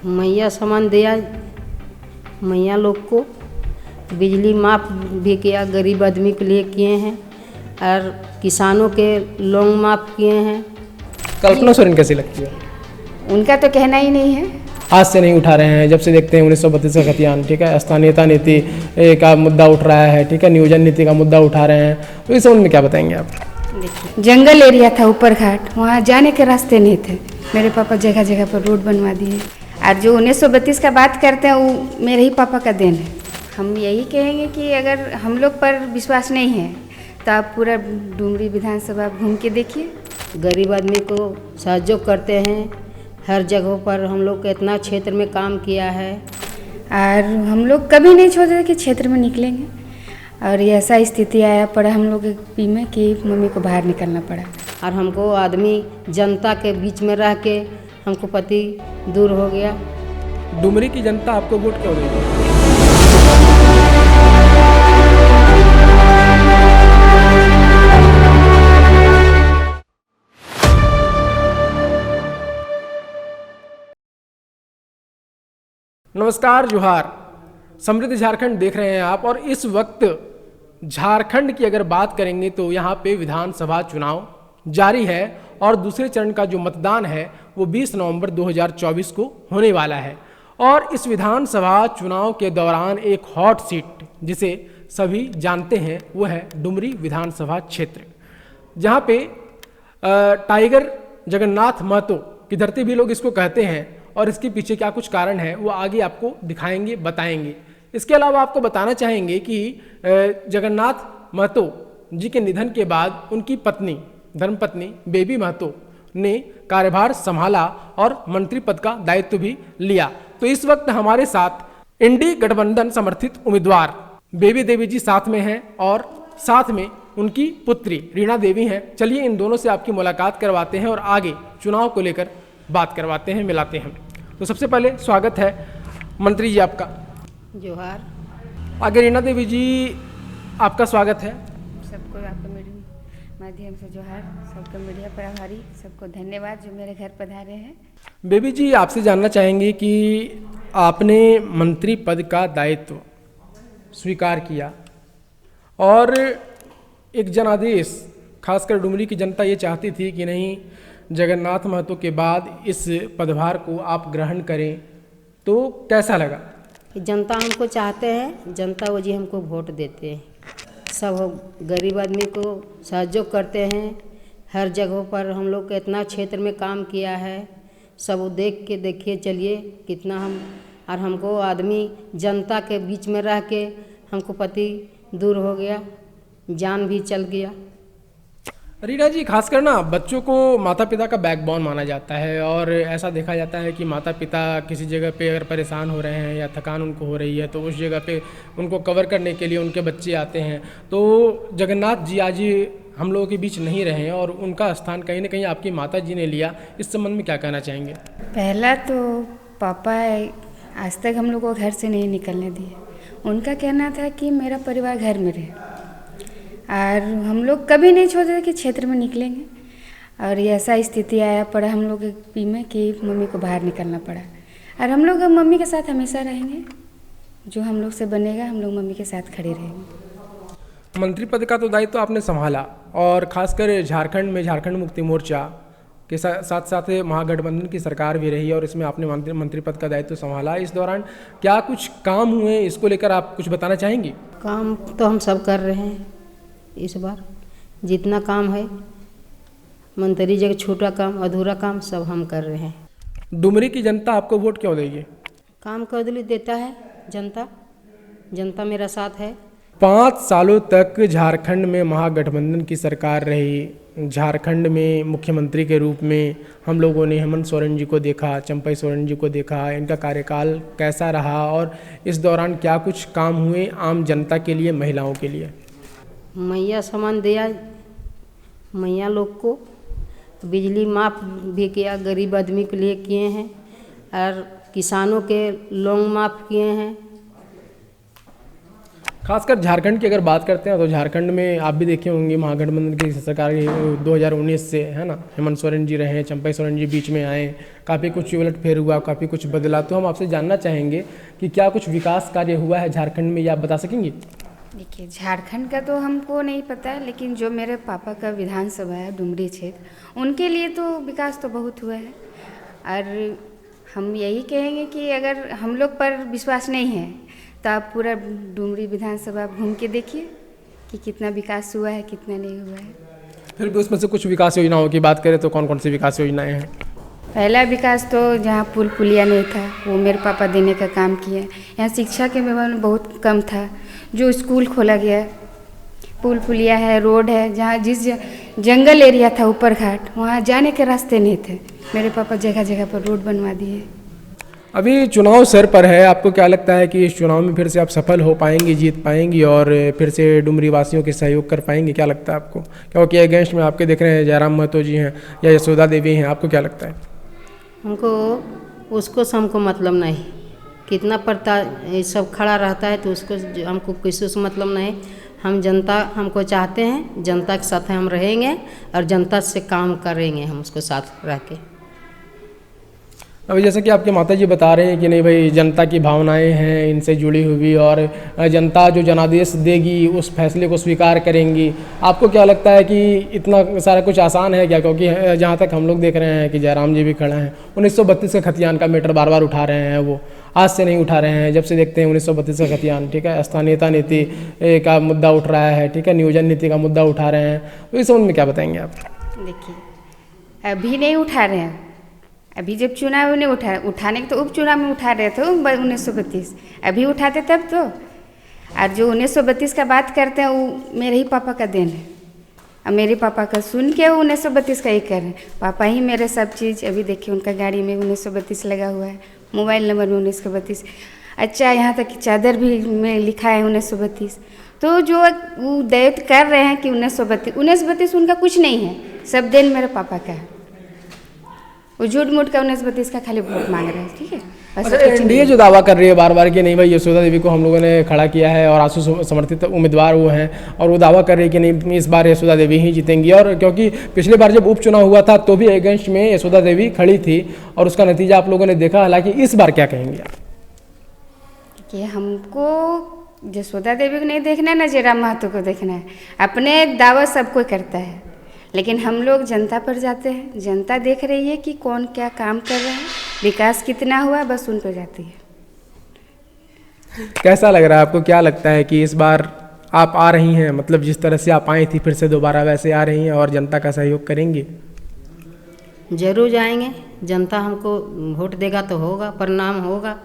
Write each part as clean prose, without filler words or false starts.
मैया सामान दिया मैया लोग को, बिजली माफ़ भी किया, गरीब आदमी के लिए किए हैं और किसानों के लोन माफ़ किए हैं। कल्पना सोरेन कैसी लगती है? उनका तो कहना ही नहीं है। आज से नहीं उठा रहे हैं, जब से देखते हैं 1932 का खतियान, ठीक है, स्थानीयता नीति का मुद्दा उठ रहा है, ठीक है, नियोजन नीति का मुद्दा उठा रहे हैं, तो इस संबंध में क्या बताएंगे आप? देखिए, जंगल एरिया था, ऊपर घाट, वहाँ जाने के रास्ते नहीं थे। मेरे पापा जगह जगह पर रोड बनवा दिए। और जो 1932 का बात करते हैं वो मेरे ही पापा का देन है। हम यही कहेंगे कि अगर हम लोग पर विश्वास नहीं है तो आप पूरा डुमरी विधानसभा घूम के देखिए। गरीब आदमी को सहयोग करते हैं, हर जगह पर हम लोग के इतना क्षेत्र में काम किया है और हम लोग कभी नहीं सोचे कि क्षेत्र में निकलेंगे। और ये ऐसा स्थिति आया पड़ा हम लोग के में कि मम्मी को बाहर निकलना पड़ा। और हमको आदमी जनता के बीच में रह के हमको पति दूर हो गया। डुमरी की जनता आपको वोट क्यों देगी? नमस्कार, जोहार। समृद्ध झारखंड देख रहे हैं आप, और इस वक्त झारखंड की अगर बात करेंगे तो यहाँ पे विधानसभा चुनाव जारी है और दूसरे चरण का जो मतदान है वो 20 नवंबर 2024 को होने वाला है। और इस विधानसभा चुनाव के दौरान एक हॉट सीट जिसे सभी जानते हैं वो है डुमरी विधानसभा क्षेत्र, जहाँ पे टाइगर जगन्नाथ महतो की धरती भी लोग इसको कहते हैं। और इसके पीछे क्या कुछ कारण है वो आगे आपको दिखाएंगे, बताएंगे। इसके अलावा आपको बताना चाहेंगे कि जगन्नाथ महतो जी के निधन के बाद उनकी पत्नी, धर्मपत्नी बेबी महतो ने कार्यभार संभाला और मंत्री पद का दायित्व भी लिया। तो इस वक्त हमारे साथ इंडी गठबंधन समर्थित उम्मीदवार बेबी देवी जी साथ में हैं और साथ में उनकी पुत्री रीना देवी हैं। चलिए इन दोनों से आपकी मुलाकात करवाते हैं और आगे चुनाव को लेकर बात करवाते हैं, मिलाते हैं। तो सबसे पहले स्वागत है मंत्री जी आपका। जोहार। आगे रीना देवी जी, आपका स्वागत है। सबको आपके मीडिया माध्यम से जोहार, सबको मीडिया पर आभारी, सबको धन्यवाद जो मेरे घर पधारे हैं। बेबी जी, आपसे जानना चाहेंगे कि आपने मंत्री पद का दायित्व स्वीकार किया और एक जनादेश, खासकर डुमरी की जनता ये चाहती थी कि नहीं, जगन्नाथ महतो के बाद इस पदभार को आप ग्रहण करें, तो कैसा लगा? जनता हमको चाहते हैं, जनता वो जी हमको वोट देते हैं। सब गरीब आदमी को सहयोग करते हैं, हर जगह पर हम लोग के इतना क्षेत्र में काम किया है। सब देख के देखिए, चलिए कितना हम, और हमको आदमी जनता के बीच में रह के हमको पति दूर हो गया, जान भी चल गया। रीना जी, खासकर ना बच्चों को माता पिता का बैकबोन माना जाता है और ऐसा देखा जाता है कि माता पिता किसी जगह पे अगर परेशान हो रहे हैं या थकान उनको हो रही है तो उस जगह पे उनको कवर करने के लिए उनके बच्चे आते हैं। तो जगन्नाथ जी आज हम लोगों के बीच नहीं रहे हैं और उनका स्थान कहीं ना कहीं आपकी माता जी ने लिया। इस संबंध में क्या कहना चाहेंगे? पहला तो पापा आज तक हम लोग को घर से नहीं निकलने दिए। उनका कहना था कि मेरा परिवार घर में रहे और हम लोग कभी नहीं सोचे कि क्षेत्र में निकलेंगे। और ये ऐसा स्थिति आया पड़ा हम लोग के में कि मम्मी को बाहर निकलना पड़ा। और हम लोग मम्मी के साथ हमेशा रहेंगे, जो हम लोग से बनेगा हम लोग मम्मी के साथ खड़े रहेंगे। मंत्री पद का तो दायित्व आपने संभाला और खासकर झारखंड में झारखंड मुक्ति मोर्चा के साथ साथ महागठबंधन की सरकार भी रही और इसमें आपने मंत्री पद का दायित्व संभाला। इस दौरान क्या कुछ काम हुए, इसको लेकर आप कुछ बताना चाहेंगी? काम तो हम सब कर रहे हैं। इस बार जितना काम है मंत्री जगह, छोटा काम, अधूरा काम सब हम कर रहे हैं। डुमरी की जनता आपको वोट क्यों देगी? काम कर दिली देता है जनता, जनता मेरा साथ है। 5 सालों तक झारखंड में महागठबंधन की सरकार रही। झारखंड में मुख्यमंत्री के रूप में हम लोगों ने हेमंत सोरेन जी को देखा, चंपई सोरेन जी को देखा। इनका कार्यकाल कैसा रहा और इस दौरान क्या कुछ काम हुए आम जनता के लिए, महिलाओं के लिए? मैया सामान दिया मैया लोग को, बिजली माफ़ भी किया, गरीब आदमी के लिए किए हैं और किसानों के लोन माफ़ किए हैं। खासकर झारखंड की अगर बात करते हैं तो झारखंड में आप भी देखे होंगे महागठबंधन की सरकार 2019 से, है ना, हेमंत सोरेन जी रहे, चंपई सोरेन जी बीच में आए, काफ़ी कुछ उलटफेर हुआ, काफ़ी कुछ बदला। तो हम आपसे जानना चाहेंगे कि क्या कुछ विकास कार्य हुआ है झारखंड में, ये आप बता सकेंगे? देखिए, झारखंड का तो हमको नहीं पता है, लेकिन जो मेरे पापा का विधानसभा है डुमरी क्षेत्र, उनके लिए तो विकास तो बहुत हुआ है। और हम यही कहेंगे कि अगर हम लोग पर विश्वास नहीं है तो आप पूरा डुमरी विधानसभा घूम के देखिए कि कितना विकास हुआ है, कितना नहीं हुआ है। फिर भी उसमें से कुछ विकास योजनाओं की बात करें तो कौन कौन सी विकास योजनाएं हैं? पहला विकास तो जहाँ पुल पुलिया नहीं था वो मेरे पापा देने का काम किया। यहाँ शिक्षा के व्यवहार में बहुत कम था, जो स्कूल खोला गया, पुल पुलिया है, रोड है। जहाँ जिस जंगल एरिया था ऊपर घाट, वहाँ जाने के रास्ते नहीं थे, मेरे पापा जगह जगह पर रोड बनवा दिए। अभी चुनाव सर पर है, आपको क्या लगता है कि इस चुनाव में फिर से आप सफल हो पाएंगी, जीत पाएंगी और फिर से डुमरी वासियों के सहयोग कर पाएंगे? क्या लगता है आपको? क्योंकि अगेंस्ट में आपके देख रहे हैं जयराम महतो जी हैं या यशोदा देवी हैं, आपको क्या लगता है? हमको उसको से हमको मतलब नहीं, कितना पड़ता ये सब खड़ा रहता है तो उसको हमको किसी से मतलब नहीं। हम जनता हमको चाहते हैं, जनता के साथ हम रहेंगे और जनता से काम करेंगे हम उसको साथ रह के। अभी जैसे कि आपके माता जी बता रहे हैं कि नहीं भाई, जनता की भावनाएं हैं इनसे जुड़ी हुई और जनता जो जनादेश देगी उस फैसले को स्वीकार करेंगी। आपको क्या लगता है कि इतना सारा कुछ आसान है क्या? क्योंकि जहाँ तक हम लोग देख रहे हैं कि जयराम जी भी खड़े हैं, 1932 का खतियान का मैटर बार बार उठा रहे हैं, वो आज से नहीं उठा रहे हैं, जब से देखते हैं 1932 का खतियान, ठीक है, स्थानीयता नीति का मुद्दा उठ रहा है, ठीक है, नियोजन नीति का मुद्दा उठा रहे हैं। तो इस संबंध में क्या बताएंगे आप? देखिए, अभी नहीं उठा रहे हैं, अभी जब चुनाव नहीं उठाने के तो उपचुनाव में उठा रहे थे 1932, अभी उठाते तब तो। और जो 1932 का बात करते हैं वो मेरे ही पापा का देन है, और मेरे पापा का सुन के वो 1932 का ही कर रहे हैं। पापा ही मेरे सब चीज़, अभी देखिए उनका गाड़ी में 1932 लगा हुआ है, मोबाइल नंबर में 1932, अच्छा यहाँ तक कि चादर भी में लिखा है 1932। तो जो वो दैत कर रहे हैं कि 1932 उनका कुछ नहीं है, सब देन मेरे पापा का है। वो झूठ मूठ का 1932 का खाली वोट मांग रहे हैं, ठीक है। अच्छा, एनडीए जो दावा कर रही है बार बार कि नहीं भाई यशोदा देवी को हम लोगों ने खड़ा किया है और आसू समर्थित उम्मीदवार वो हैं, और वो दावा कर रही है कि नहीं इस बार यशोदा देवी ही जीतेंगी, और क्योंकि पिछले बार जब उपचुनाव हुआ था तो भी अगेंस्ट में यशोदा देवी खड़ी थी और उसका नतीजा आप लोगों ने देखा। हालांकि इस बार क्या कहेंगे आप? कि हमको यशोदा देवी को नहीं देखना है ना जयराम महतो को देखना है। अपने दावा सब कोई करता है, लेकिन हम लोग जनता पर जाते हैं, जनता देख रही है कि कौन क्या काम कर रहा है, विकास कितना हुआ, बस उन पर जाती है। कैसा लग रहा है आपको? क्या लगता है कि इस बार आप आ रही हैं, मतलब जिस तरह से आप आई थी फिर से दोबारा वैसे आ रही हैं और जनता का सहयोग करेंगी? जरूर जाएंगे, जनता हमको वोट देगा तो होगा, परिणाम होगा।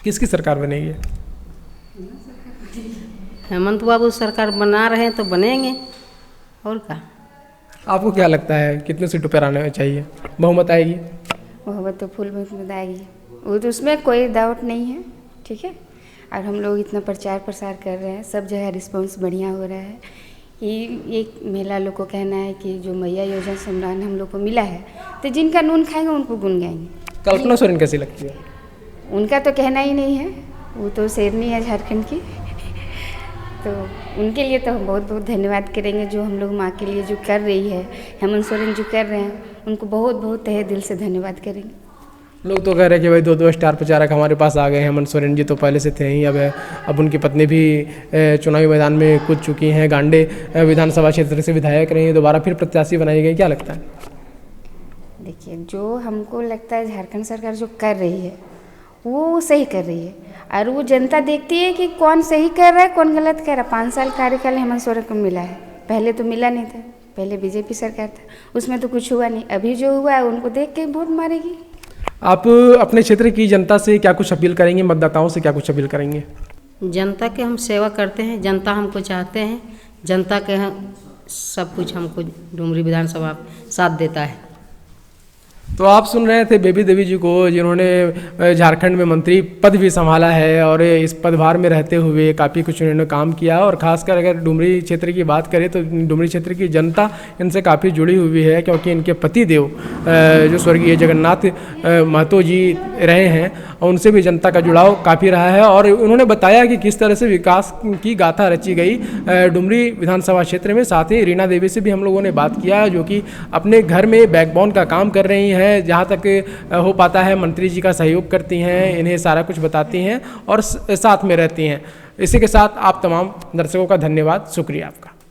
किसकी सरकार बनेगी? हेमंत बाबू सरकार बना रहे हैं तो बनेंगे, और क्या। आपको क्या लगता है कितने सीटों पर आने चाहिए? बहुमत आएगी? बहुमत तो फुल बहुमत आएगी, वो तो उसमें कोई डाउट नहीं है, ठीक है। और हम लोग इतना प्रचार प्रसार कर रहे हैं, सब जगह रिस्पांस बढ़िया हो रहा है। ये एक महिला लोग को कहना है कि जो मैया योजना सम्मान हम लोग को मिला है, तो जिनका नून खाएंगे उनको गुन गाएंगे। कल्पना सोरेन कैसी लगती है? उनका तो कहना ही नहीं है, वो तो शेरनी है झारखंड की। तो उनके लिए तो हम बहुत बहुत धन्यवाद करेंगे, जो हम लोग माँ के लिए जो कर रही है, हेमंत सोरेन जो कर रहे हैं, उनको बहुत बहुत तहे दिल से धन्यवाद करेंगे। लोग तो कह रहे हैं कि भाई 2 स्टार प्रचारक हमारे पास आ गए। हेमंत सोरेन जी तो पहले से थे ही, अब उनकी पत्नी भी चुनावी मैदान में कूद चुकी हैं, गांडे विधानसभा क्षेत्र से विधायक रही हैं, दोबारा फिर प्रत्याशी बनाई गई। क्या लगता है? देखिए, जो हमको लगता है झारखंड सरकार जो कर रही है वो सही कर रही है, और वो जनता देखती है कि कौन सही कर रहा है कौन गलत कर रहा है। 5 साल कार्यकाल हेमंत सोरेन को मिला है, पहले तो मिला नहीं था, पहले बीजेपी सरकार था, उसमें तो कुछ हुआ नहीं। अभी जो हुआ है उनको देख के वोट मारेगी। आप अपने क्षेत्र की जनता से क्या कुछ अपील करेंगे, मतदाताओं से क्या कुछ अपील करेंगे? जनता के हम सेवा करते हैं, जनता हमको चाहते हैं, जनता के सब कुछ हमको डुमरी विधानसभा साथ देता है। तो आप सुन रहे थे बेबी देवी जी को, जिन्होंने झारखंड में मंत्री पद भी संभाला है और इस पदभार में रहते हुए काफ़ी कुछ उन्होंने काम किया। और ख़ासकर अगर डुमरी क्षेत्र की बात करें तो डुमरी क्षेत्र की जनता इनसे काफ़ी जुड़ी हुई है, क्योंकि इनके पति देव जो स्वर्गीय जगन्नाथ महतो जी रहे हैं, उनसे भी जनता का जुड़ाव काफ़ी रहा है। और उन्होंने बताया कि किस तरह से विकास की गाथा रची गई डुमरी विधानसभा क्षेत्र में। साथ ही रीना देवी से भी हम लोगों ने बात किया, जो कि अपने घर में बैकबोन का काम कर रही हैं, जहाँ तक हो पाता है मंत्री जी का सहयोग करती हैं, इन्हें सारा कुछ बताती हैं और साथ में रहती हैं। इसी के साथ आप तमाम दर्शकों का धन्यवाद, शुक्रिया आपका।